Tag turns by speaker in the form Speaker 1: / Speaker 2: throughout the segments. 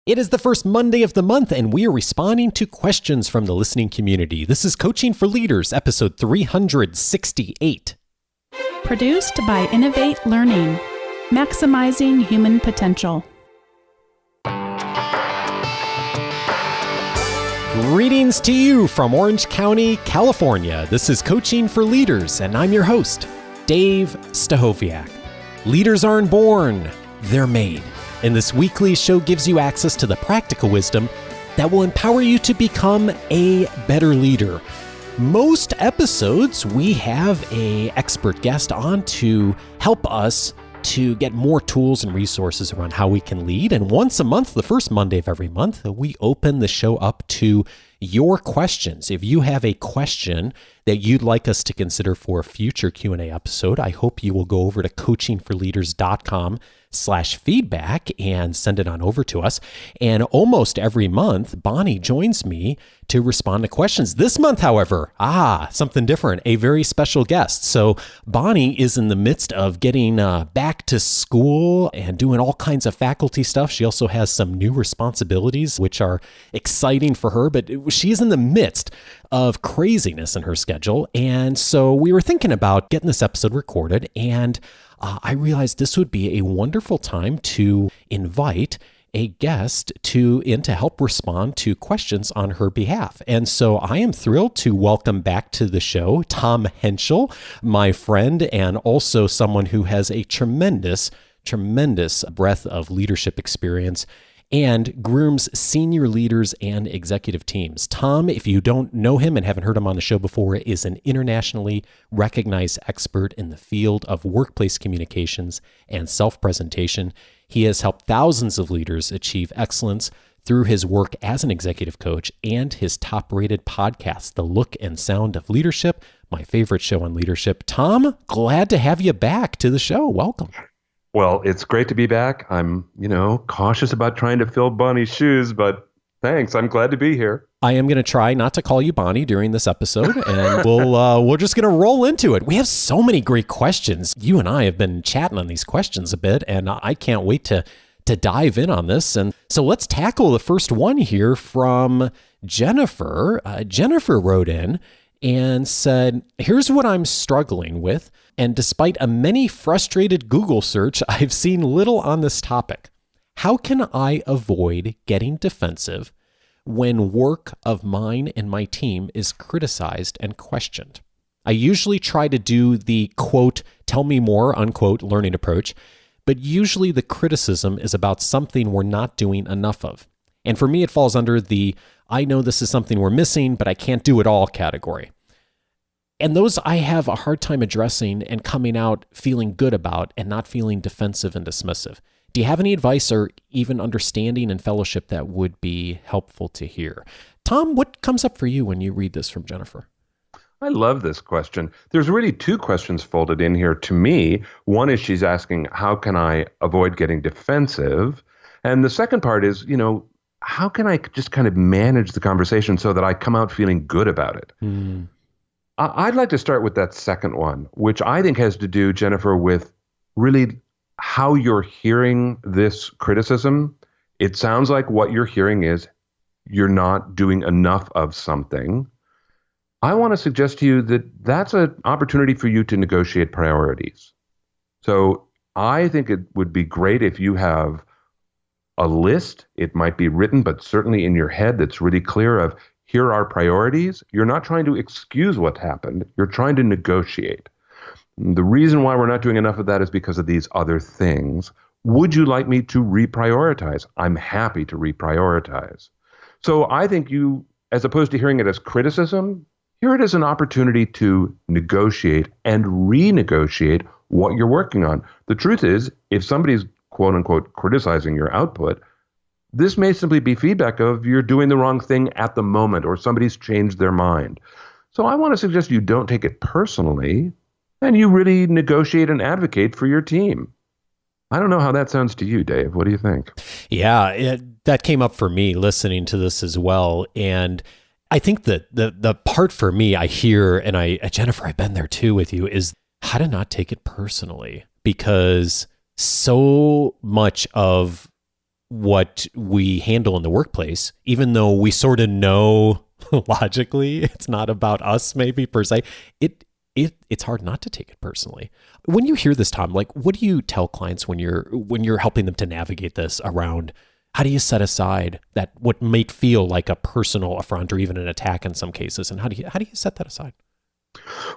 Speaker 1: It is the first Monday of the month, and we are responding to questions from the listening community. This is Coaching for Leaders, episode 368.
Speaker 2: Produced by Innovate Learning, maximizing human potential.
Speaker 1: Greetings to you from Orange County, California. This is Coaching for Leaders, and I'm your host, Dave Stachowiak. Leaders aren't born, they're made. And this weekly show gives you access to the practical wisdom that will empower you to become a better leader. Most episodes, we have an expert guest on to help us to get more tools and resources around how we can lead. And once a month, the first Monday of every month, we open the show up to your questions. If you have a question that you'd like us to consider for a future Q&A episode, I hope you will go over to coachingforleaders.com/feedback and send it on over to us. And almost every month, Bonnie joins me to respond to questions. This month, however, something different, a very special guest. So Bonnie is in the midst of getting back to school and doing all kinds of faculty stuff. She also has some new responsibilities, which are exciting for her, but she's in the midst of craziness in her schedule. And so we were thinking about getting this episode recorded, and I realized this would be a wonderful time to invite a guest in to help respond to questions on her behalf. And so I am thrilled to welcome back to the show Tom Henschel, my friend, and also someone who has a tremendous breadth of leadership experience and grooms senior leaders and executive teams. Tom, if you don't know him and haven't heard him on the show before, is an internationally recognized expert in the field of workplace communications and self-presentation. He has helped thousands of leaders achieve excellence through his work as an executive coach and his top-rated podcast, The Look and Sound of Leadership, my favorite show on leadership. Tom, glad to have you back to the show. Welcome.
Speaker 3: Well, it's great to be back. I'm, cautious about trying to fill Bonnie's shoes, but thanks. I'm glad to be here.
Speaker 1: I am going to try not to call you Bonnie during this episode, and we're just going to roll into it. We have so many great questions. You and I have been chatting on these questions a bit, and I can't wait to dive in on this. And so let's tackle the first one here from Jennifer. Jennifer wrote in and said, here's what I'm struggling with. And despite a many frustrated Google search, I've seen little on this topic. How can I avoid getting defensive when work of mine and my team is criticized and questioned? I usually try to do the quote, tell me more, unquote, learning approach, but usually the criticism is about something we're not doing enough of. And for me, it falls under the, I know this is something we're missing, but I can't do it all category. And those I have a hard time addressing and coming out feeling good about and not feeling defensive and dismissive. Do you have any advice or even understanding and fellowship that would be helpful to hear? Tom, what comes up for you when you read this from Jennifer?
Speaker 3: I love this question. There's really two questions folded in here to me. One is she's asking, how can I avoid getting defensive? And the second part is, how can I just kind of manage the conversation so that I come out feeling good about it? I'd like to start with that second one, which I think has to do, Jennifer, with really how you're hearing this criticism. It sounds like what you're hearing is you're not doing enough of something. I want to suggest to you that that's an opportunity for you to negotiate priorities. So I think it would be great if you have a list. It might be written, but certainly in your head that's really clear of, here are priorities. You're not trying to excuse what happened. You're trying to negotiate. The reason why we're not doing enough of that is because of these other things. Would you like me to reprioritize? I'm happy to reprioritize. So I think you, as opposed to hearing it as criticism, hear it as an opportunity to negotiate and renegotiate what you're working on. The truth is, if somebody's quote unquote criticizing your output, this may simply be feedback of you're doing the wrong thing at the moment or somebody's changed their mind. So I want to suggest you don't take it personally and you really negotiate and advocate for your team. I don't know how that sounds to you, Dave. What do you think?
Speaker 1: Yeah, that came up for me listening to this as well. And I think that the part for me I hear, and Jennifer, I've been there too with you, is how to not take it personally, because so much of what we handle in the workplace, even though we sort of know logically it's not about us maybe per se, it's hard not to take it personally. When you hear this, Tom, like, what do you tell clients when you're helping them to navigate this around how do you set aside that what might feel like a personal affront or even an attack in some cases, and how do you set that aside?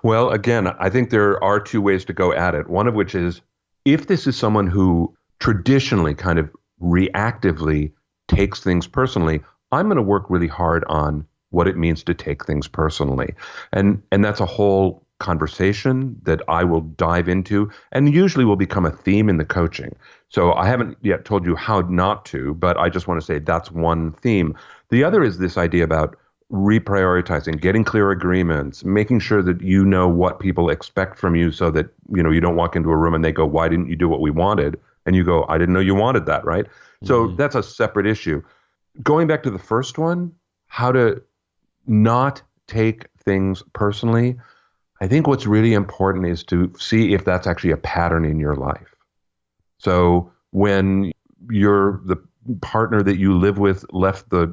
Speaker 3: Well, again, I think there are two ways to go at it. One of which is, if this is someone who traditionally kind of reactively takes things personally, I'm going to work really hard on what it means to take things personally. And that's a whole conversation that I will dive into and usually will become a theme in the coaching. So I haven't yet told you how not to, but I just want to say that's one theme. The other is this idea about reprioritizing, getting clear agreements, making sure that you know what people expect from you so that, you don't walk into a room and they go, "Why didn't you do what we wanted?" And you go, "I didn't know you wanted that," right? So that's a separate issue. Going back to the first one, how to not take things personally, I think what's really important is to see if that's actually a pattern in your life. So when the partner that you live with left the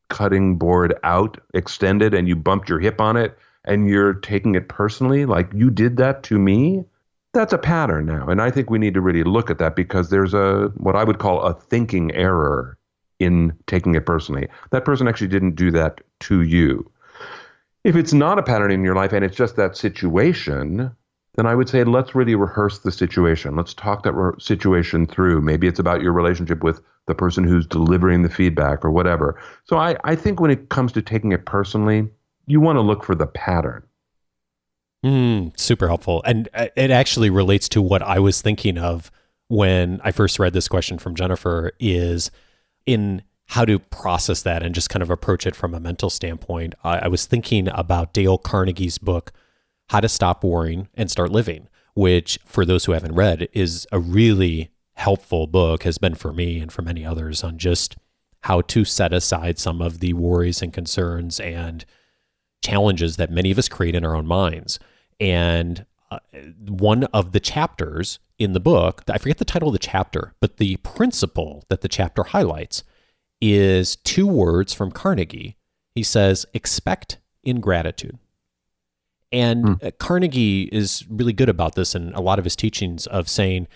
Speaker 3: cutting board out extended and you bumped your hip on it and you're taking it personally, like, "You did that to me," that's a pattern now. And I think we need to really look at that, because there's what I would call a thinking error in taking it personally. That person actually didn't do that to you. If it's not a pattern in your life and it's just that situation, then I would say, let's really rehearse the situation. Let's talk that situation through. Maybe it's about your relationship with the person who's delivering the feedback or whatever. So I think when it comes to taking it personally, you want to look for the pattern.
Speaker 1: Super helpful. And it actually relates to what I was thinking of when I first read this question from Jennifer, is in how to process that and just kind of approach it from a mental standpoint. I was thinking about Dale Carnegie's book, How to Stop Worrying and Start Living, which, for those who haven't read, is a really helpful book, has been for me and for many others, on just how to set aside some of the worries and concerns and challenges that many of us create in our own minds. And one of the chapters in the book, I forget the title of the chapter, but the principle that the chapter highlights is 2 words from Carnegie. He says, "Expect ingratitude." And Carnegie is really good about this in a lot of his teachings, of saying,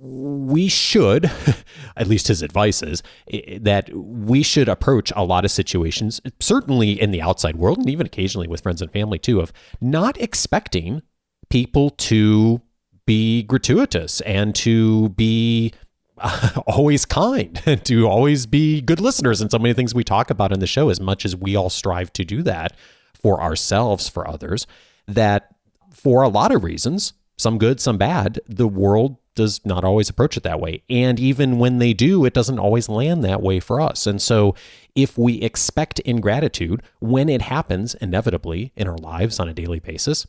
Speaker 1: we should, at least his advice is, that we should approach a lot of situations, certainly in the outside world and even occasionally with friends and family too, of not expecting people to be gratuitous and to be always kind and to always be good listeners. And so many things we talk about in the show, as much as we all strive to do that for ourselves, for others, that for a lot of reasons, some good, some bad, the world does not always approach it that way. And even when they do, it doesn't always land that way for us. And so if we expect ingratitude when it happens inevitably in our lives on a daily basis,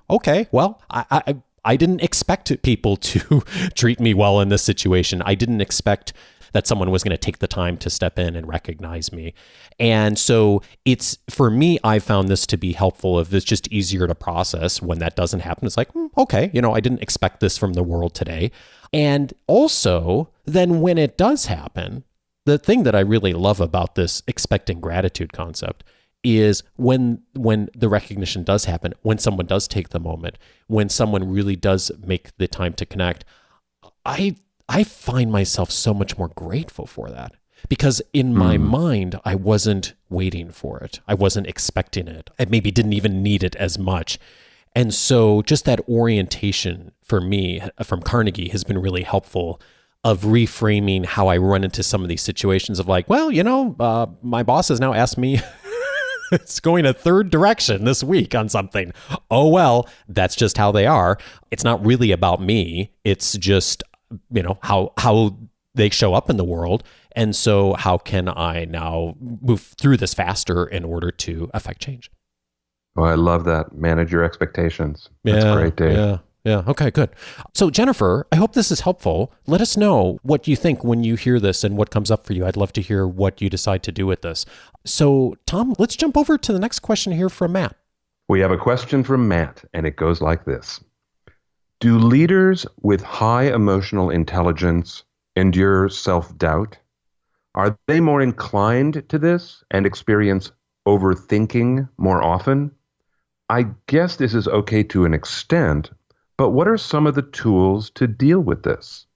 Speaker 1: okay, well, I didn't expect people to treat me well in this situation. I didn't expect that someone was going to take the time to step in and recognize me. And so for me, I found this to be helpful. If it's just easier to process when that doesn't happen, it's like, okay, I didn't expect this from the world today. And also, then when it does happen, the thing that I really love about this expecting gratitude concept is when the recognition does happen, when someone does take the moment, when someone really does make the time to connect, I find myself so much more grateful for that, because in my mind, I wasn't waiting for it. I wasn't expecting it. I maybe didn't even need it as much. And so just that orientation for me from Carnegie has been really helpful, of reframing how I run into some of these situations of like, well, my boss has now asked me it's going a third direction this week on something. Oh, well, that's just how they are. It's not really about me. It's just how they show up in the world. And so how can I now move through this faster in order to affect change?
Speaker 3: Oh, I love that. Manage your expectations. That's great, Dave.
Speaker 1: Yeah. Okay, good. So Jennifer, I hope this is helpful. Let us know what you think when you hear this and what comes up for you. I'd love to hear what you decide to do with this. So Tom, let's jump over to the next question here from Matt.
Speaker 3: We have a question from Matt, and it goes like this. Do leaders with high emotional intelligence endure self-doubt? Are they more inclined to this and experience overthinking more often? I guess this is okay to an extent, but what are some of the tools to deal with this?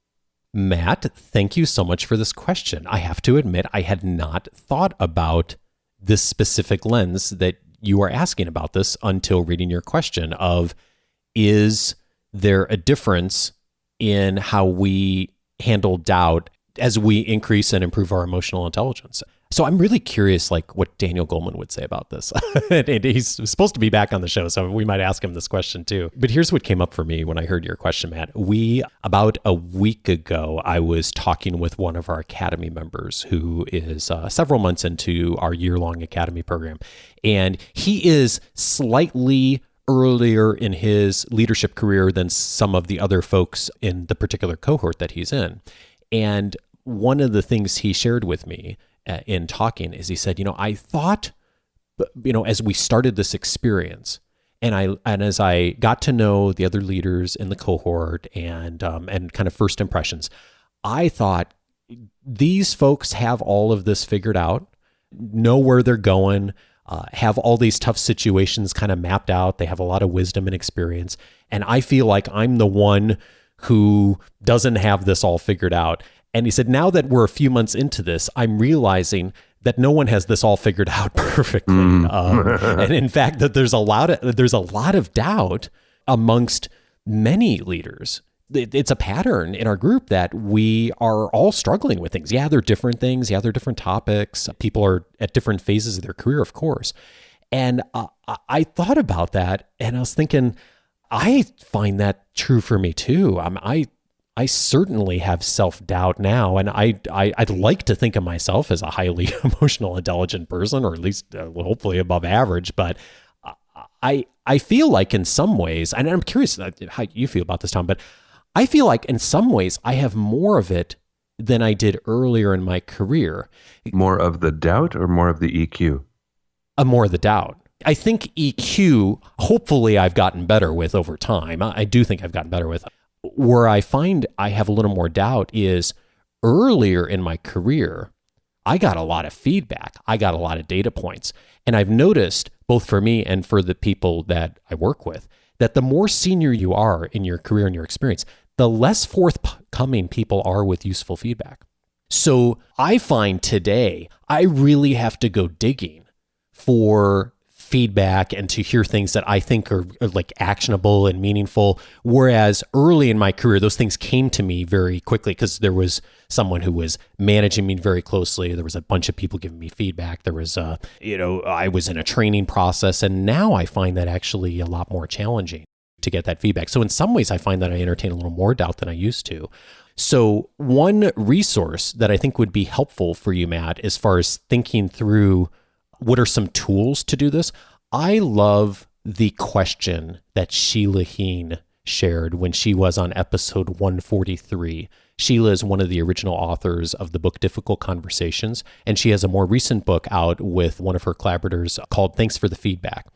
Speaker 1: Matt, thank you so much for this question. I have to admit, I had not thought about this specific lens that you are asking about this until reading your question of, is there a difference in how we handle doubt as we increase and improve our emotional intelligence? So I'm really curious, like, what Daniel Goleman would say about this. And he's supposed to be back on the show, so we might ask him this question too. But here's what came up for me when I heard your question, Matt. About a week ago, I was talking with one of our Academy members who is several months into our year-long Academy program. And he is slightly earlier in his leadership career than some of the other folks in the particular cohort that he's in. And one of the things he shared with me in talking is he said, I thought, as we started this experience, and as I got to know the other leaders in the cohort and kind of first impressions, I thought these folks have all of this figured out, know where they're going, have all these tough situations kind of mapped out. They have a lot of wisdom and experience. And I feel like I'm the one who doesn't have this all figured out. And he said, now that we're a few months into this, I'm realizing that no one has this all figured out perfectly. And in fact, that there's a lot of doubt amongst many leaders. It's a pattern in our group that we are all struggling with things. Yeah, they're different things. Yeah, they're different topics. People are at different phases of their career, of course. And I thought about that, and I was thinking, I find that true for me too. I certainly have self-doubt now, and I'd like to think of myself as a highly emotional, intelligent person, or at least hopefully above average. But I feel like in some ways, and I'm curious how you feel about this, Tom, but I feel like in some ways I have more of it than I did earlier in my career.
Speaker 3: More of the doubt or more of the EQ?
Speaker 1: More of the doubt. I think EQ, hopefully I've gotten better with over time. I do think I've gotten better with. Where I find I have a little more doubt is earlier in my career, I got a lot of feedback. I got a lot of data points. And I've noticed, both for me and for the people that I work with, that the more senior you are in your career and your experience, the less forthcoming people are with useful feedback. So I find today, I really have to go digging for feedback and to hear things that I think are like actionable and meaningful. Whereas early in my career, those things came to me very quickly because there was someone who was managing me very closely. There was a bunch of people giving me feedback. There was, I was in a training process, and now I find that actually a lot more challenging to get that feedback. So in some ways, I find that I entertain a little more doubt than I used to. So one resource that I think would be helpful for you, Matt, as far as thinking through what are some tools to do this? I love the question that Sheila Heen shared when she was on episode 143. Sheila is one of the original authors of the book Difficult Conversations, and she has a more recent book out with one of her collaborators called Thanks for the Feedback.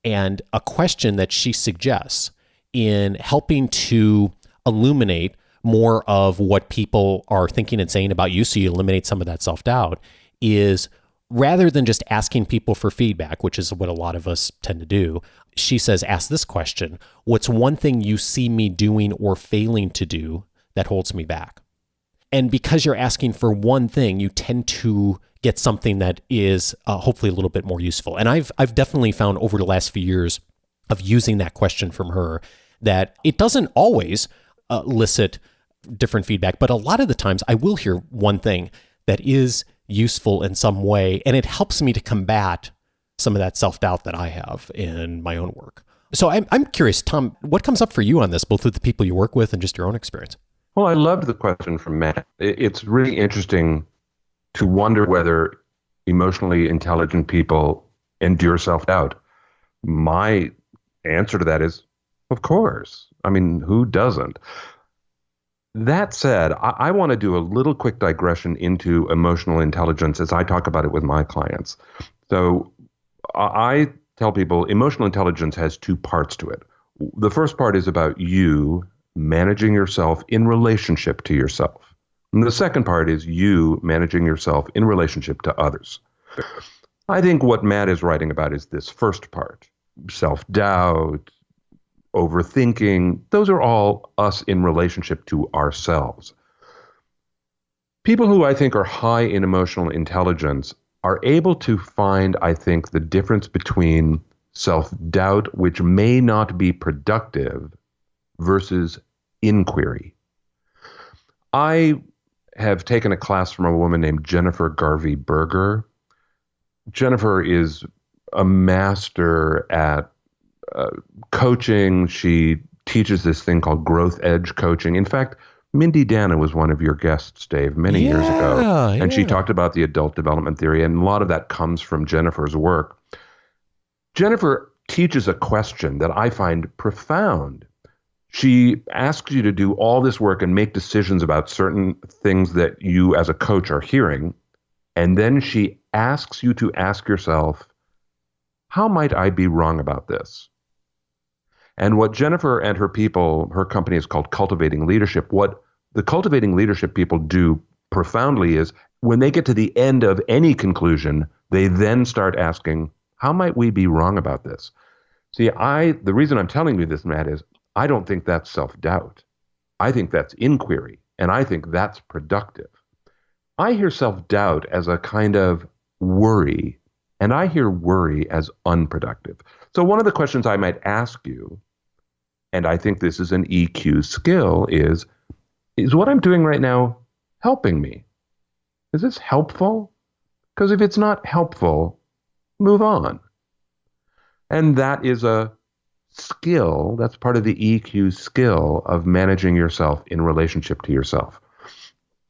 Speaker 1: And a question that she suggests in helping to illuminate more of what people are thinking and saying about you, so you eliminate some of that self-doubt, is rather than just asking people for feedback, which is what a lot of us tend to do, she says, ask this question: what's one thing you see me doing or failing to do that holds me back? And because you're asking for one thing, you tend to get something that is hopefully a little bit more useful. And I've definitely found over the last few years of using that question from her that it doesn't always elicit different feedback, but a lot of the times I will hear one thing that is useful in some way, and it helps me to combat some of that self-doubt that I have in my own work. So I'm curious, Tom, what comes up for you on this, both with the people you work with and just your own experience?
Speaker 3: Well, I loved the question from Matt. It's really interesting to wonder whether emotionally intelligent people endure self-doubt. My answer to that is, of course. I mean, who doesn't? That said, I want to do a little quick digression into emotional intelligence as I talk about it with my clients. So I tell people emotional intelligence has two parts to it. The first part is about you managing yourself in relationship to yourself. And the second part is you managing yourself in relationship to others. I think what Matt is writing about is this first part, self-doubt, overthinking. Those are all us in relationship to ourselves. People who I think are high in emotional intelligence are able to find, I think, the difference between self-doubt, which may not be productive, versus inquiry. I have taken a class from a woman named Jennifer Garvey Berger. Jennifer is a master at coaching. She teaches this thing called growth edge coaching. In fact, Mindy Dana was one of your guests, Dave, many years ago. And she talked about the adult development theory, and a lot of that comes from Jennifer's work. Jennifer teaches a question that I find profound. She asks you to do all this work and make decisions about certain things that you as a coach are hearing. And then she asks you to ask yourself, how might I be wrong about this? And what Jennifer and her people, her company is called Cultivating Leadership. What the Cultivating Leadership people do profoundly is when they get to the end of any conclusion, they then start asking, how might we be wrong about this? See, the reason I'm telling you this, Matt, is I don't think that's self-doubt. I think that's inquiry, and I think that's productive. I hear self-doubt as a kind of worry, and I hear worry as unproductive. So one of the questions I might ask you, and I think this is an EQ skill, is what I'm doing right now helping me? Is this helpful? Because if it's not helpful, move on. And that is a skill, that's part of the EQ skill of managing yourself in relationship to yourself.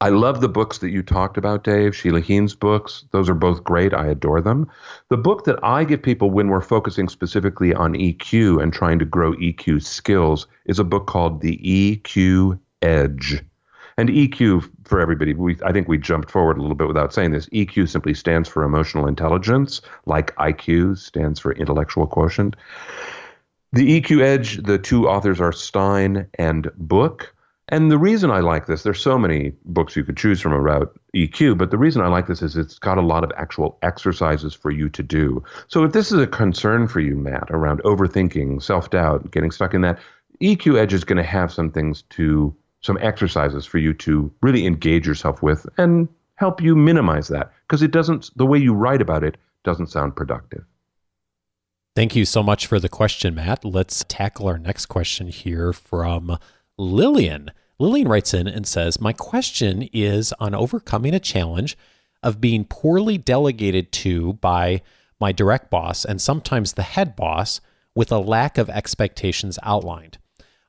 Speaker 3: I love the books that you talked about, Dave, Sheila Heen's books. Those are both great. I adore them. The book that I give people when we're focusing specifically on EQ and trying to grow EQ skills is a book called The EQ Edge. And EQ, for everybody, I think we jumped forward a little bit without saying this. EQ simply stands for emotional intelligence, like IQ stands for intellectual quotient. The EQ Edge, the two authors are Stein and Book. And the reason I like this, there's so many books you could choose from about EQ, but the reason I like this is it's got a lot of actual exercises for you to do. So if this is a concern for you, Matt, around overthinking, self-doubt, getting stuck in that, EQ Edge is going to have some exercises for you to really engage yourself with and help you minimize that, because the way you write about it doesn't sound productive.
Speaker 1: Thank you so much for the question, Matt. Let's tackle our next question here from Lillian. Lillian writes in and says, my question is on overcoming a challenge of being poorly delegated to by my direct boss and sometimes the head boss with a lack of expectations outlined.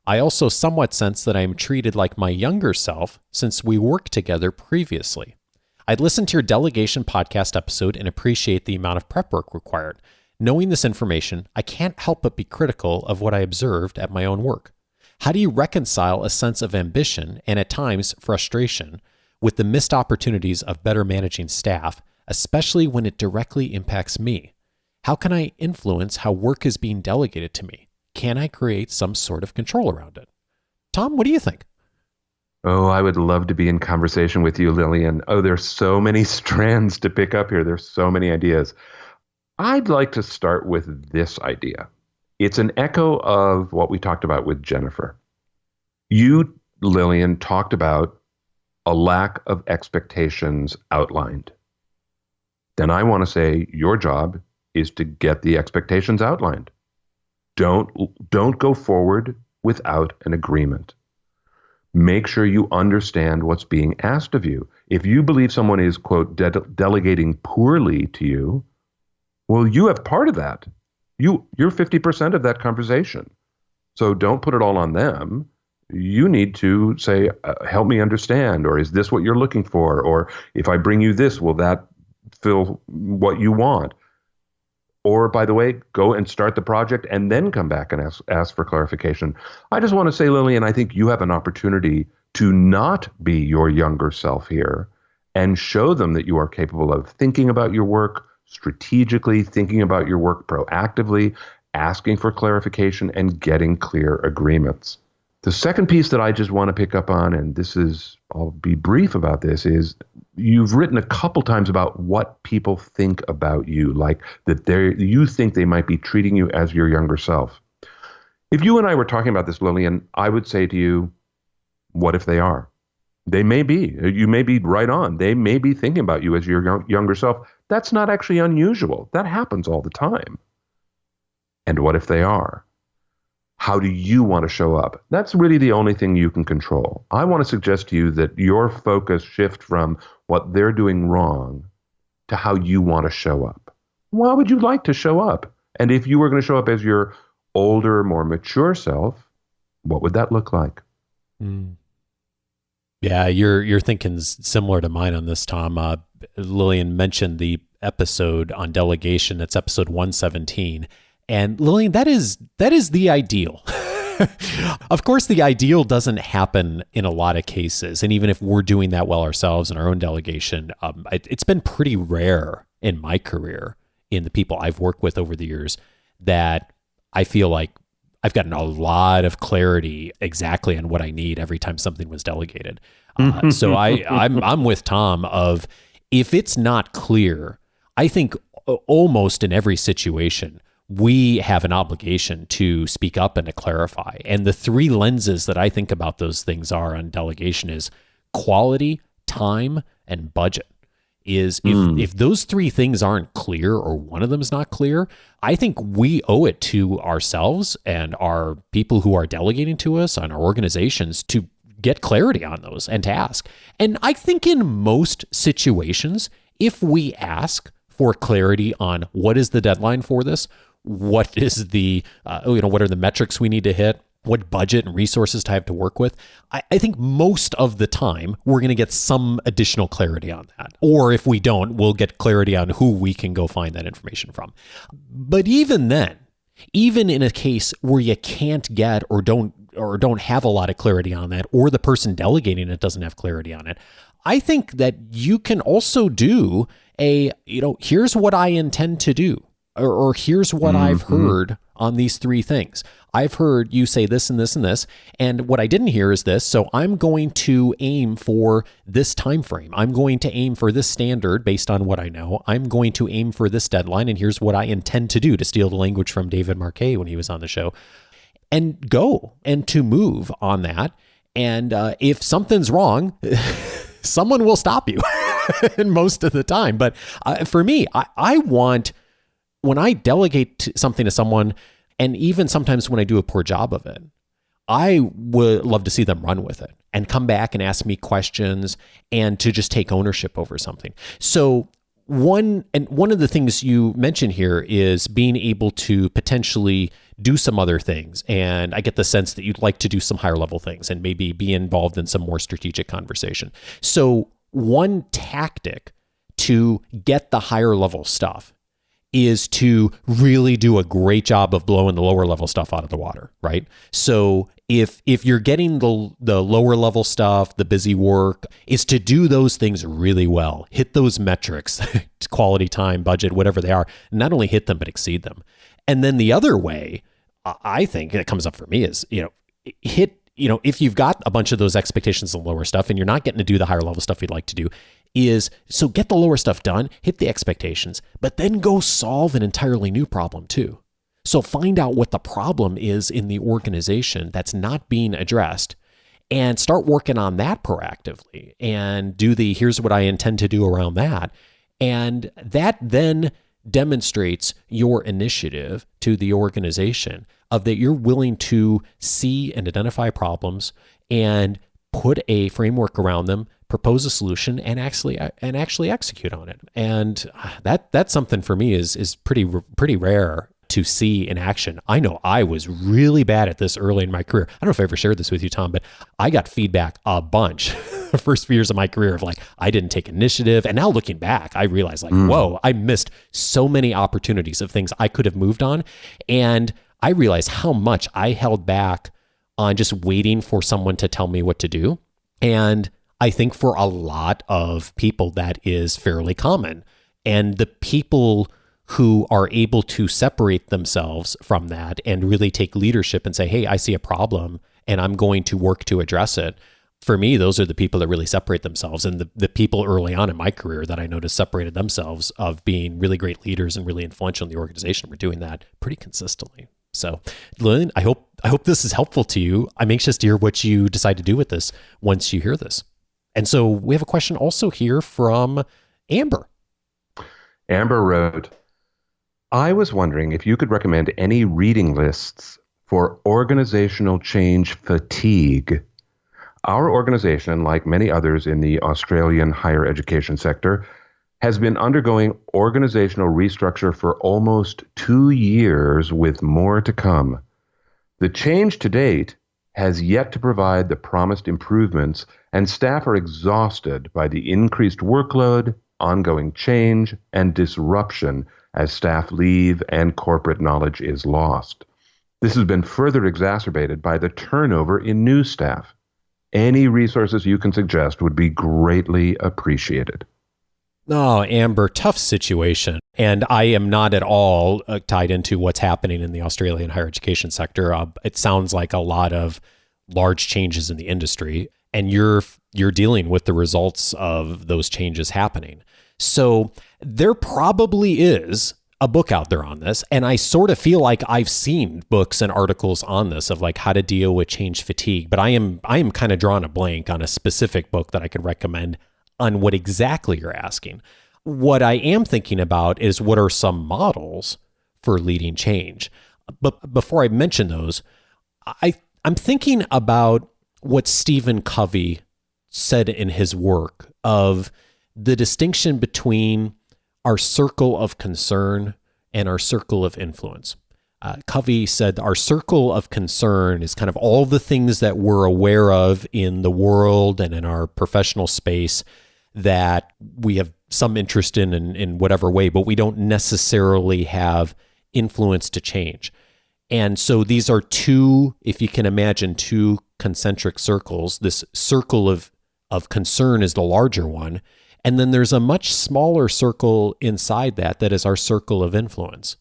Speaker 1: I also somewhat sense that I am treated like my younger self since we worked together previously. I'd listened to your delegation podcast episode and appreciate the amount of prep work required. Knowing this information, I can't help but be critical of what I observed at my own work. How do you reconcile a sense of ambition and at times frustration with the missed opportunities of better managing staff, especially when it directly impacts me? How can I influence how work is being delegated to me? Can I create some sort of control around it? Tom, what do you think?
Speaker 3: Oh, I would love to be in conversation with you, Lillian. Oh, there's so many strands to pick up here. There's so many ideas. I'd like to start with this idea. It's an echo of what we talked about with Jennifer. You, Lillian, talked about a lack of expectations outlined. Then I want to say your job is to get the expectations outlined. Don't go forward without an agreement. Make sure you understand what's being asked of you. If you believe someone is, quote, delegating poorly to you, well, you have part of that. You're 50% of that conversation. So don't put it all on them. You need to say, help me understand, or is this what you're looking for? Or if I bring you this, will that fill what you want? Or, by the way, go and start the project and then come back and ask for clarification. I just want to say, Lillian, I think you have an opportunity to not be your younger self here and show them that you are capable of thinking about your work strategically, thinking about your work proactively, asking for clarification, and getting clear agreements. The second piece that I just want to pick up on, and I'll be brief about this, is you've written a couple times about what people think about you, like that you think they might be treating you as your younger self. If you and I were talking about this, Lillian, I would say to you, what if they are? They may be. You may be right on. They may be thinking about you as your younger self. That's not actually unusual. That happens all the time. And what if they are? How do you want to show up? That's really the only thing you can control. I want to suggest to you that your focus shift from what they're doing wrong to how you want to show up. Why would you like to show up? And if you were going to show up as your older, more mature self, what would that look like?
Speaker 1: Yeah, you're thinking similar to mine on this, Tom. Lillian mentioned the episode on delegation. It's episode 117. And Lillian, that is the ideal. Of course, the ideal doesn't happen in a lot of cases. And even if we're doing that well ourselves in our own delegation, it's been pretty rare in my career, in the people I've worked with over the years, that I feel like I've gotten a lot of clarity exactly on what I need every time something was delegated. So I'm with Tom of, if it's not clear, I think almost in every situation, we have an obligation to speak up and to clarify. And the three lenses that I think about those things are on delegation is quality, time, and budget. If those three things aren't clear, or one of them is not clear, I think we owe it to ourselves and our people who are delegating to us and our organizations to get clarity on those and to ask. And I think in most situations, if we ask for clarity on what is the deadline for this, what is the, what are the metrics we need to hit, what budget and resources to have to work with, I think most of the time we're going to get some additional clarity on that. Or if we don't, we'll get clarity on who we can go find that information from. But even then, even in a case where you can't get or don't have a lot of clarity on that, or the person delegating it doesn't have clarity on it, I think that you can also do here's what I intend to do. Or here's what I've heard on these three things. I've heard you say this and this and this, and what I didn't hear is this. So I'm going to aim for this time frame. I'm going to aim for this standard based on what I know. I'm going to aim for this deadline, and here's what I intend to do, to steal the language from David Marquet when he was on the show, and go and to move on that. And if something's wrong, someone will stop you most of the time. But for me, I want, when I delegate something to someone, and even sometimes when I do a poor job of it, I would love to see them run with it and come back and ask me questions and to just take ownership over something. So one of the things you mentioned here is being able to potentially do some other things. And I get the sense that you'd like to do some higher level things and maybe be involved in some more strategic conversation. So one tactic to get the higher level stuff is to really do a great job of blowing the lower level stuff out of the water, right? So if you're getting the lower level stuff, the busy work, is to do those things really well, hit those metrics, quality, time, budget, whatever they are, not only hit them, but exceed them. And then the other way, I think that comes up for me is, if you've got a bunch of those expectations of lower stuff and you're not getting to do the higher level stuff you'd like to do, so get the lower stuff done, hit the expectations, but then go solve an entirely new problem too. So find out what the problem is in the organization that's not being addressed and start working on that proactively and do here's what I intend to do around that. And that then demonstrates your initiative to the organization of that you're willing to see and identify problems and put a framework around them, propose a solution, and actually execute on it. And that's something for me is pretty rare to see in action. I know I was really bad at this early in my career. I don't know if I ever shared this with you, Tom, but I got feedback a bunch the first few years of my career of like, I didn't take initiative. And now looking back, I realized whoa, I missed so many opportunities of things I could have moved on. And I realized how much I held back on just waiting for someone to tell me what to do. And I think for a lot of people, that is fairly common. And the people who are able to separate themselves from that and really take leadership and say, hey, I see a problem and I'm going to work to address it. For me, those are the people that really separate themselves. And the people early on in my career that I noticed separated themselves of being really great leaders and really influential in the organization were doing that pretty consistently. So, Lillian, I hope this is helpful to you. I'm anxious to hear what you decide to do with this once you hear this. And so we have a question also here from Amber.
Speaker 3: Amber wrote, I was wondering if you could recommend any reading lists for organizational change fatigue. Our organization, like many others in the Australian higher education sector, has been undergoing organizational restructure for almost 2 years with more to come. The change to date has yet to provide the promised improvements, and staff are exhausted by the increased workload, ongoing change, and disruption as staff leave and corporate knowledge is lost. This has been further exacerbated by the turnover in new staff. Any resources you can suggest would be greatly appreciated.
Speaker 1: Oh, Amber, tough situation. And I am not at all tied into what's happening in the Australian higher education sector. It sounds like a lot of large changes in the industry, and you're dealing with the results of those changes happening. So there probably is a book out there on this. And I sort of feel like I've seen books and articles on this of like how to deal with change fatigue, but I am kind of drawing a blank on a specific book that I could recommend on what exactly you're asking. What I am thinking about is what are some models for leading change. But before I mention those, I'm thinking about what Stephen Covey said in his work of the distinction between our circle of concern and our circle of influence. Covey said our circle of concern is kind of all the things that we're aware of in the world and in our professional space that we have some interest in whatever way, but we don't necessarily have influence to change. And so these are two, if you can imagine, two concentric circles. This circle of concern is the larger one. And then there's a much smaller circle inside that is our circle of influence.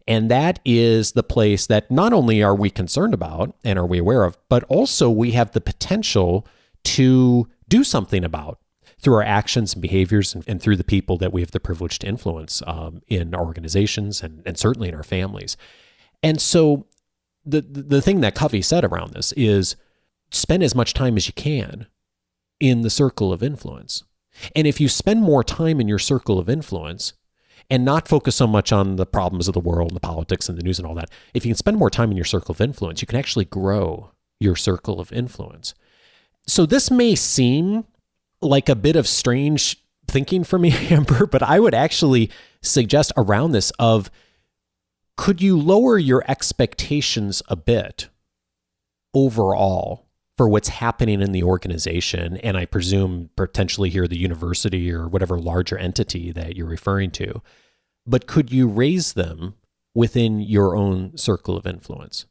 Speaker 1: And that is the place that not only are we concerned about and are we aware of, but also we have the potential to do something about through our actions and behaviors and through the people that we have the privilege to influence in our organizations and certainly in our families. And so the thing that Covey said around this is spend as much time as you can in the circle of influence. And if you spend more time in your circle of influence and not focus so much on the problems of the world and the politics and the news and all that, if you can spend more time in your circle of influence, you can actually grow your circle of influence. So this may seem like a bit of strange thinking for me, Amber, but I would actually suggest around this of, could you lower your expectations a bit overall for what's happening in the organization, and I presume potentially here the university or whatever larger entity that you're referring to, but could you raise them within your own circle of influence?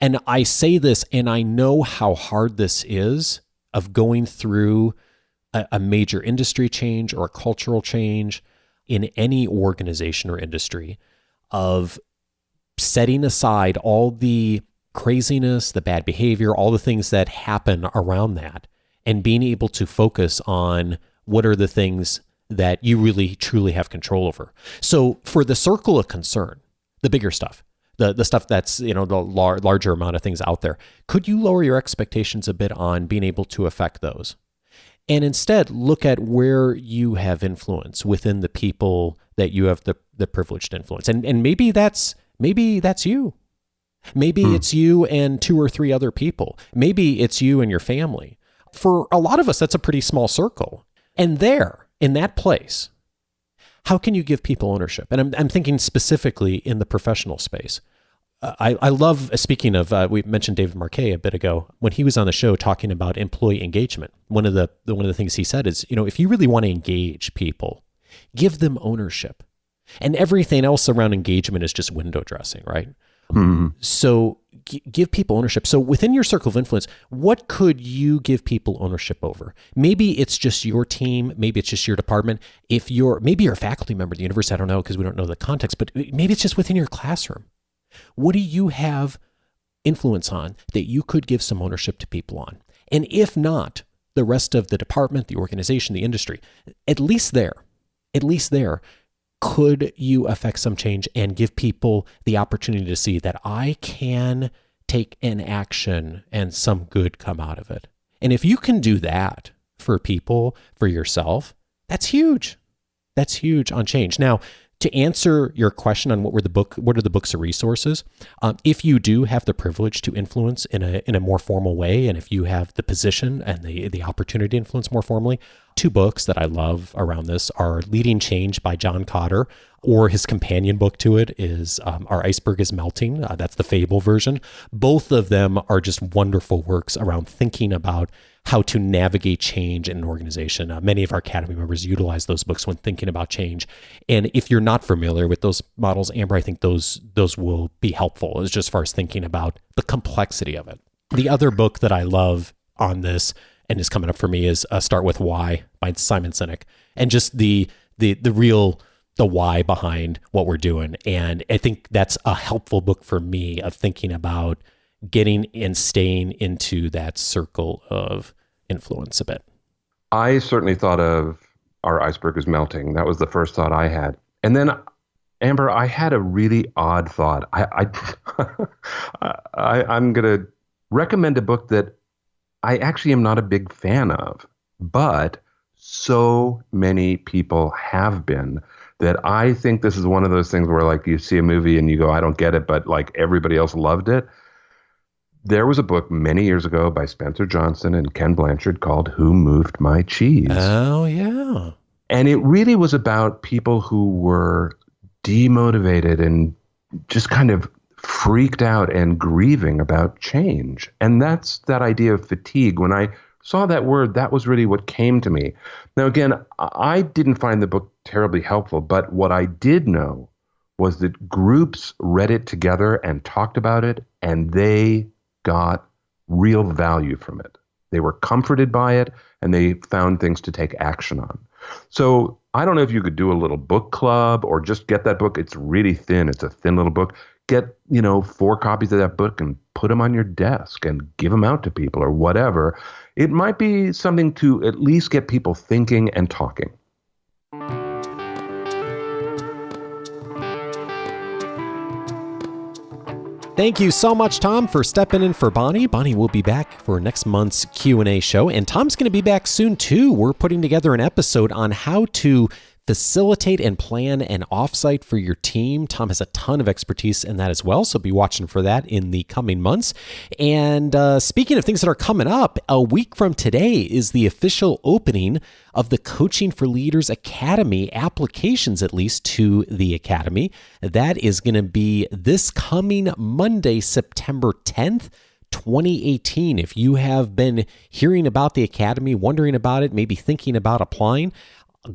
Speaker 1: And I say this, and I know how hard this is of going through a major industry change or a cultural change in any organization or industry, of setting aside all the craziness, the bad behavior, all the things that happen around that, and being able to focus on what are the things that you really truly have control over. So for the circle of concern, the bigger stuff, the stuff that's, the larger amount of things out there, could you lower your expectations a bit on being able to affect those? And instead look at where you have influence within the people that you have the privileged influence. And maybe that's you. Maybe it's you and 2 or 3 other people. Maybe it's you and your family. For a lot of us, that's a pretty small circle. And there, in that place, how can you give people ownership? And I'm thinking specifically in the professional space. I love, speaking of, we mentioned David Marquet a bit ago, when he was on the show talking about employee engagement. One of the things he said is, if you really want to engage people, give them ownership. And everything else around engagement is just window dressing, right? Mm-hmm. So give people ownership. So within your circle of influence, what could you give people ownership over? Maybe it's just your team. Maybe it's just your department. Maybe you're a faculty member of the university. I don't know, because we don't know the context, but maybe it's just within your classroom. What do you have influence on that you could give some ownership to people on? And if not, the rest of the department, the organization, the industry, at least there, could you affect some change and give people the opportunity to see that I can take an action and some good come out of it? And if you can do that for people, for yourself, that's huge. That's huge on change. Now, to answer your question on what are the books or resources, if you do have the privilege to influence in a more formal way, and if you have the position and the opportunity to influence more formally, 2 books that I love around this are Leading Change by John Kotter, or his companion book to it is Our Iceberg is Melting. That's the Fable version. Both of them are just wonderful works around thinking about how to navigate change in an organization. Many of our Academy members utilize those books when thinking about change. And if you're not familiar with those models, Amber, I think those will be helpful as just as far as thinking about the complexity of it. The other book that I love on this and is coming up for me is Start With Why by Simon Sinek, and just the why behind what we're doing. And I think that's a helpful book for me of thinking about getting and staying into that circle of influence a bit.
Speaker 3: I certainly thought of Our Iceberg is Melting. That was the first thought I had. And then, Amber, I had a really odd thought. I'm going to recommend a book that I actually am not a big fan of, but so many people have been, that I think this is one of those things where, like, you see a movie and you go, I don't get it, but like everybody else loved it. There was a book many years ago by Spencer Johnson and Ken Blanchard called Who Moved My Cheese?
Speaker 1: Oh, yeah.
Speaker 3: And it really was about people who were demotivated and just kind of freaked out and grieving about change. And that's that idea of fatigue. When I saw that word, that was really what came to me. Now, again, I didn't find the book terribly helpful, but what I did know was that groups read it together and talked about it, and they got real value from it. They were comforted by it, and they found things to take action on. So I don't know if you could do a little book club or just get that book. It's really thin. It's a thin little book. Get, 4 copies of that book and put them on your desk and give them out to people or whatever. It might be something to at least get people thinking and talking.
Speaker 1: Thank you so much, Tom, for stepping in for Bonnie. Bonnie will be back for next month's Q&A show, and Tom's going to be back soon, too. We're putting together an episode on how to facilitate and plan an offsite for your team. Tom has a ton of expertise in that as well, so be watching for that in the coming months. And speaking of things that are coming up, a week from today is the official opening of the Coaching for Leaders Academy, applications at least to the Academy. That is going to be this coming Monday, September 10th. 2018. If you have been hearing about the Academy, wondering about it, maybe thinking about applying,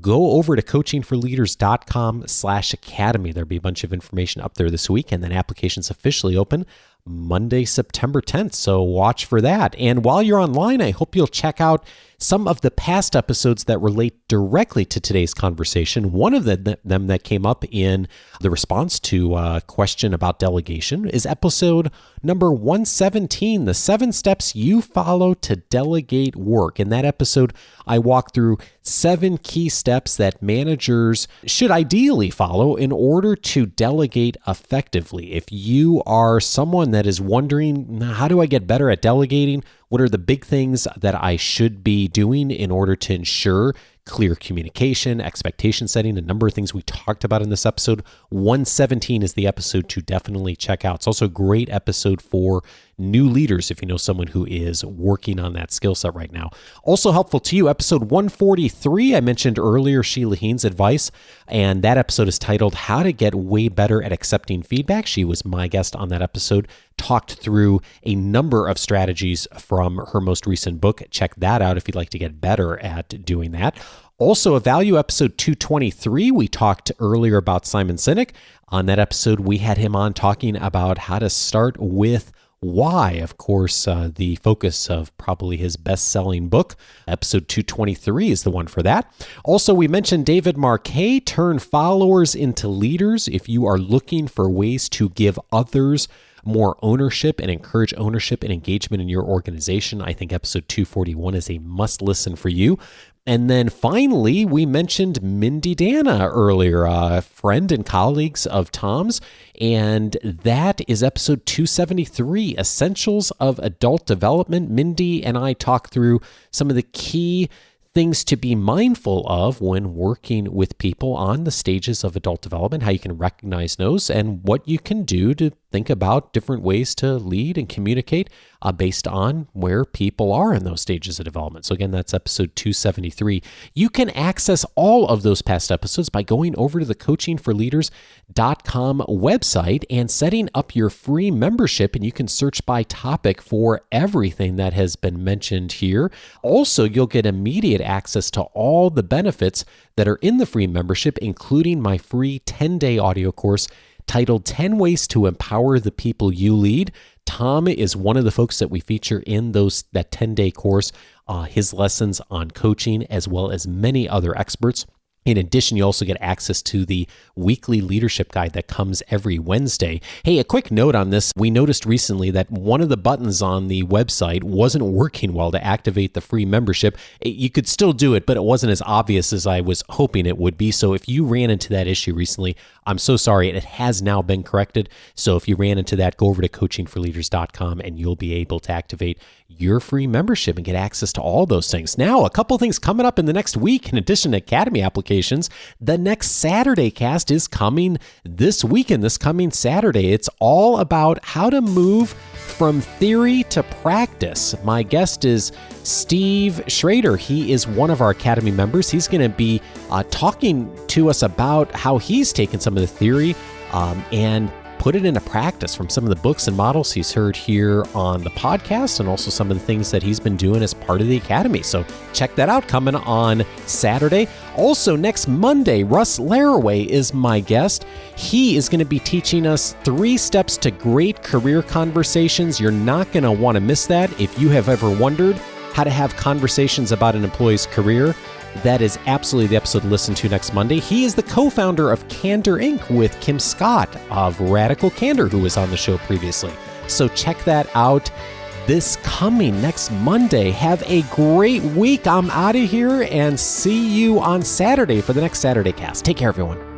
Speaker 1: go over to coachingforleaders.com/academy. There'll be a bunch of information up there this week, and then applications officially open Monday, September 10th. So watch for that. And while you're online, I hope you'll check out some of the past episodes that relate directly to today's conversation. One of them that came up in the response to a question about delegation is episode number 117, the 7 steps you follow to delegate work. In that episode, I walk through 7 key steps that managers should ideally follow in order to delegate effectively. If you are someone that is wondering, how do I get better at delegating? What are the big things that I should be doing in order to ensure clear communication, expectation setting, a number of things we talked about in this episode? 117 is the episode to definitely check out. It's also a great episode for new leaders if you know someone who is working on that skill set right now. Also helpful to you, episode 143, I mentioned earlier Sheila Heen's advice, and that episode is titled How to Get Way Better at Accepting Feedback. She was my guest on that episode, talked through a number of strategies from her most recent book. Check that out if you'd like to get better at doing that. Also, a value episode 223, we talked earlier about Simon Sinek. On that episode, we had him on talking about how to start with why. Of course, the focus of probably his best-selling book. Episode 223 is the one for that. Also, we mentioned David Marquet, Turn Followers into Leaders. If you are looking for ways to give others more ownership and encourage ownership and engagement in your organization, I think episode 241 is a must listen for you. And then finally, we mentioned Mindy Dana earlier, a friend and colleagues of Tom's, and that is episode 273, Essentials of Adult Development. Mindy and I talk through some of the key things to be mindful of when working with people on the stages of adult development, how you can recognize those, and what you can do to think about different ways to lead and communicate based on where people are in those stages of development. So again, that's episode 273. You can access all of those past episodes by going over to the coachingforleaders.com website and setting up your free membership, and you can search by topic for everything that has been mentioned here. Also, you'll get immediate access to all the benefits that are in the free membership, including my free 10-day audio course titled 10 Ways to Empower the People You Lead. Tom is one of the folks that we feature in that 10-day course, his lessons on coaching, as well as many other experts. In addition, you also get access to the weekly leadership guide that comes every Wednesday. Hey, a quick note on this. We noticed recently that one of the buttons on the website wasn't working well to activate the free membership. You could still do it, but it wasn't as obvious as I was hoping it would be. So if you ran into that issue recently, I'm so sorry. It has now been corrected. So if you ran into that, go over to coachingforleaders.com and you'll be able to activate your free membership and get access to all those things. Now, a couple things coming up in the next week. In addition to Academy applications, the next Saturday cast is coming this weekend, this coming Saturday. It's all about how to move from theory to practice. My guest is Steve Schrader. He is one of our Academy members. He's going to be talking to us about how he's taken some of the theory and put it into practice from some of the books and models he's heard here on the podcast, and also some of the things that he's been doing as part of the Academy. So check that out, coming on Saturday. Also, next Monday, Russ Laraway is my guest. He is going to be teaching us 3 steps to great career conversations. You're not going to want to miss that. If you have ever wondered how to have conversations about an employee's career, that is absolutely the episode to listen to next Monday. He is the co-founder of Candor Inc. with Kim Scott of Radical Candor, who was on the show previously. So check that out this coming next Monday. Have a great week. I'm out of here and see you on Saturday for the next Saturday cast. Take care, everyone.